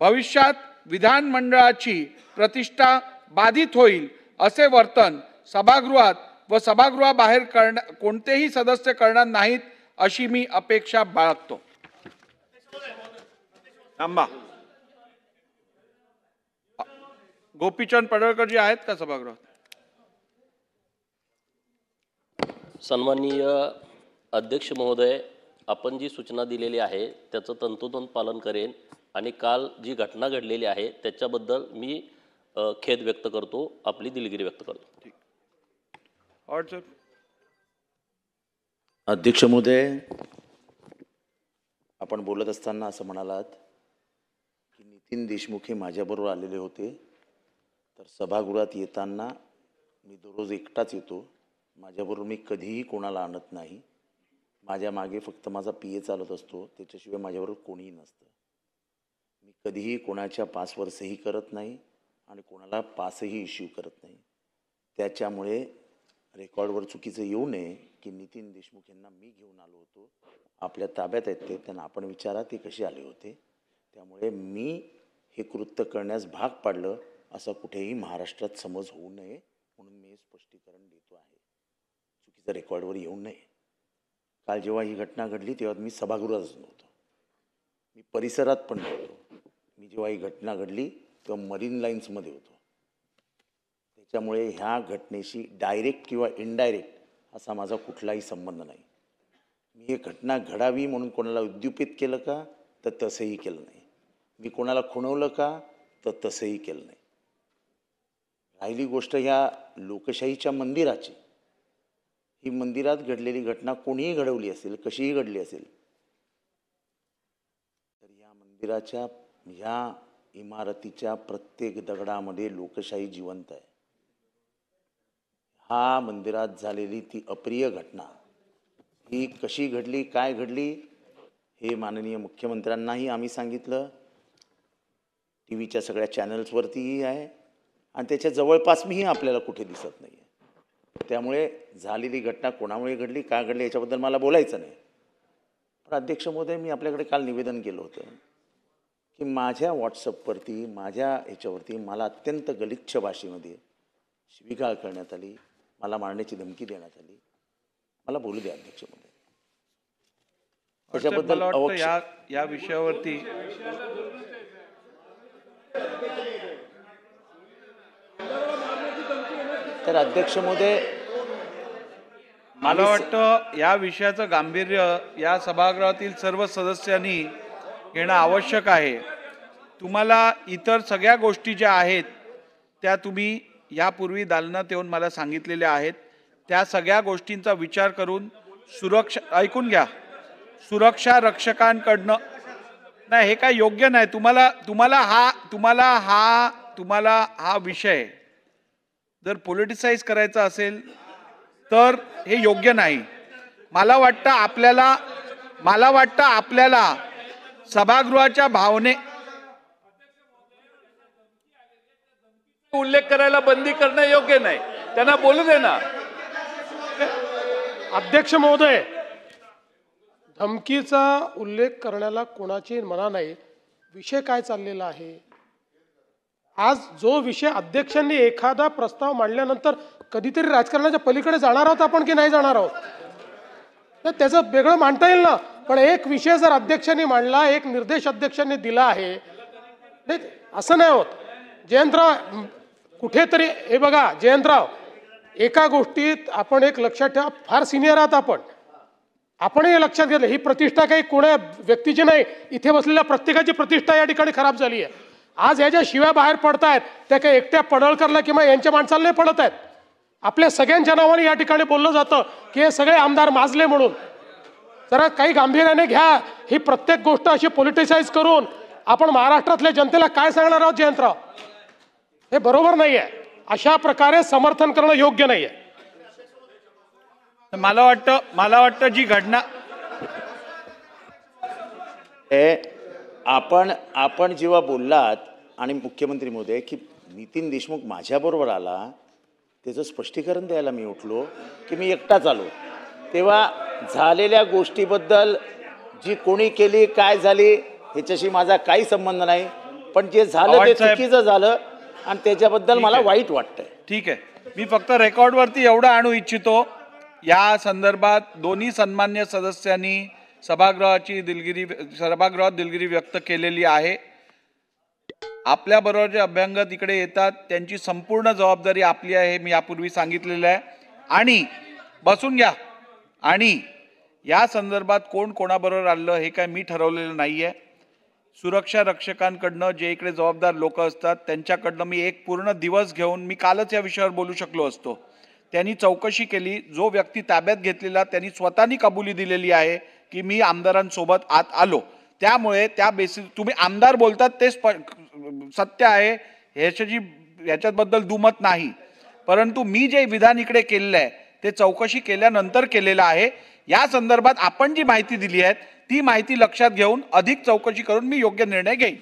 भविष्यात विधानमंडळाची प्रतिष्ठा बाधित होईल असे वर्तन सभागृहात व सभागृहाबाहेर कोणतेही सदस्य करणार नाहीत अशी मी अपेक्षा बाळगतो. थांबा. गोपीचंद पडळकर जी आहेत का सभागृहात? सन्माननीय अध्यक्ष महोदय, आपण जी सूचना दिलेली आहे त्याचं तंतोतंत पालन करेन आणि काल जी घटना घडलेली आहे त्याच्याबद्दल मी खेद व्यक्त करतो, आपली दिलगिरी व्यक्त करतो. अध्यक्ष महोदय, आपण बोलत असताना असं म्हणालात की नितीन देशमुख हे माझ्याबरोबर आलेले होते, तर सभागृहात येताना मी दररोज एकटाच येतो, माझ्याबरोबर मी कधीही कोणाला आणत नाही, माझ्या मागे फक्त माझा पीए चालत असतो, त्याच्याशिवाय माझ्याबरोबर कोणीही नसतं. मी कधीही कोणाच्या पासवर सही करत नाही आणि कोणाला पासही इश्यू करत नाही. त्याच्यामुळे रेकॉर्डवर चुकीचं येऊ नये की नितीन देशमुख यांना मी घेऊन आलो होतो, आपल्या ताब्यात आहेत ते, त्यांना आपण विचारा ते कसे आले होते. त्यामुळे मी हे कृत्य करण्यास भाग पाडलं असं कुठेही महाराष्ट्रात समज होऊ नये म्हणून मी स्पष्टीकरण देतो आहे, चुकीचं रेकॉर्डवर येऊ नये. काल जेव्हा ही घटना घडली तेव्हा मी सभागृहातच नव्हतो, मी परिसरात पण नव्हतो. मी जेव्हा ही घटना घडली तेव्हा मरीन लाईन्समध्ये होतो. त्यामुळे ह्या घटनेशी डायरेक्ट किंवा इनडायरेक्ट असा माझा कुठलाही संबंध नाही. मी ही घटना घडावी म्हणून कोणाला उद्युपित केलं का, तर तसंही केलं नाही. मी कोणाला खुणवलं का, तर तसंही केलं नाही. राहिली गोष्ट ह्या लोकशाहीच्या मंदिराची, ही मंदिरात घडलेली घटना कोणीही घडवली असेल, कशीही घडली असेल, तर या मंदिराच्या ह्या इमारतीच्या प्रत्येक दगडामध्ये लोकशाही जिवंत आहे. हा मंदिरात झालेली ती अप्रिय घटना ही कशी घडली, काय घडली, हे माननीय मुख्यमंत्र्यांनाही आम्ही सांगितलं, टी व्हीच्या सगळ्या चॅनल्सवरतीही आहे आणि त्याच्या जवळपास मीही आपल्याला कुठे दिसत नाही आहे. त्यामुळे झालेली घटना कोणामुळे घडली, काय घडली याच्याबद्दल मला बोलायचं नाही. पण अध्यक्ष महोदय, मी आपल्याकडे काल निवेदन केलं होतं की माझ्या व्हॉट्सअपवरती, माझ्या ह्याच्यावरती मला अत्यंत गलिच्छ भाषेमध्ये शिवीगाळ करण्यात आली, मला मारण्याची धमकी देण्यात आली. मला बोलू द्या अध्यक्ष महोदय. त्याच्याबद्दल या विषयावरती तर अध्यक्ष महोदय, मला वाटतं या विषयाचं गांभीर्य या सभागृहातील सर्व सदस्यांनी घेणं आवश्यक आहे. तुम्हाला इतर सगळ्या गोष्टी ज्या आहेत त्या तुम्ही यापूर्वी दालनात येऊन मला सांगितलेल्या आहेत. त्या सगळ्या गोष्टींचा विचार करून ऐकून घ्या, सुरक्षा रक्षकांकडनं नाही, हे काय योग्य नाही. तुम्हाला हा विषय जर पॉलिटिसाइज करायचा असेल तर हे योग्य नाही. मला वाटतं आपल्याला सभागृहाच्या भावने उल्लेख करायला बंदी करणं योग्य नाही. त्यांना बोलू दे ना. अध्यक्ष महोदय, धमकीचा उल्लेख करण्याला कोणाची मना नाही. विषय काय चाललेला आहे, आज जो विषय अध्यक्षांनी एखादा प्रस्ताव मांडल्यानंतर कधीतरी राजकारणाच्या पलीकडे जाणार आहोत आपण की नाही जाणार आहोत, तर त्याचं वेगळं मांडता येईल ना. पण एक विषय जर अध्यक्षांनी मांडला, एक निर्देश अध्यक्षांनी दिला आहे, असं नाही होत. जयंतराव कुठेतरी, हे बघा जयंतराव, एका गोष्टीत आपण एक लक्षात ठेवा, फार सिनियर आहात आपणही लक्षात घेतलं, ही प्रतिष्ठा काही कोणा व्यक्तीची नाही, इथे बसलेल्या प्रत्येकाची प्रतिष्ठा या ठिकाणी खराब झाली आहे. आज ह्या ज्या शिव्या बाहेर पडतायत त्या काही एकट्या पडळकरला किंवा यांच्या माणसाला नाही पडत आहेत. आपल्या सगळ्यांच्या नावाने या ठिकाणी बोललं जातं की हे सगळे आमदार माजले म्हणून. जरा काही गांभीर्याने घ्या. ही प्रत्येक गोष्ट अशी पॉलिटिसाइज करून आपण महाराष्ट्रातल्या जनतेला काय सांगणार आहोत जयंतराव, हे बरोबर नाही आहे. अशा प्रकारे समर्थन करणं योग्य नाही आहे. मला वाटतं जी घटना आपण जेव्हा बोललात आणि मुख्यमंत्री महोदय की नितीन देशमुख माझ्याबरोबर आला, त्याचं स्पष्टीकरण द्यायला मी उठलो की मी एकटाच आलो, तेव्हा झालेल्या गोष्टीबद्दल जी कोणी केली, काय झाली ह्याच्याशी माझा काही संबंध नाही. पण जे झालं पवार ते साहेब- चुकीचं झालं आणि त्याच्याबद्दल मला आहे. वाईट वाटतंय. ठीक आहे, मी फक्त रेकॉर्डवरती एवढं आणू इच्छितो, या संदर्भात दोन्ही सन्मान्य सदस्यांनी सभागृहात दिलगिरी व्यक्त केलेली आहे. आपल्याबरोबर जे अभ्यंगत इकडे येतात त्यांची संपूर्ण जबाबदारी आपली आहे, मी यापूर्वी सांगितलेलं आहे. आणि बसून घ्या. आणि या संदर्भात कोण कोणाबरोबर आलं हे काय मी ठरवलेलं नाही आहे. सुरक्षा रक्षकांकडनं जे इकडे जबाबदार लोक असतात त्यांच्याकडनं मी एक पूर्ण दिवस घेऊन, मी कालच या विषयावर बोलू शकलो असतो, त्यांनी चौकशी केली. जो व्यक्ती ताब्यात घेतलेला त्यांनी स्वतःनी कबुली दिलेली आहे की मी आमदारांसोबत आत आलो. त्यामुळे त्या बेसिस तुम्ही आमदार बोलतात ते सत्य आहे, ह्याच्याबद्दल दुमत नाही. परंतु मी जे विधान इकडे केलेलं आहे ते चौकशी केल्यानंतर केलेलं आहे. या संदर्भात आपण जी माहिती दिली आहे ती माहिती लक्षात घेऊन अधिक चौकशी करून मी योग्य निर्णय घेईन.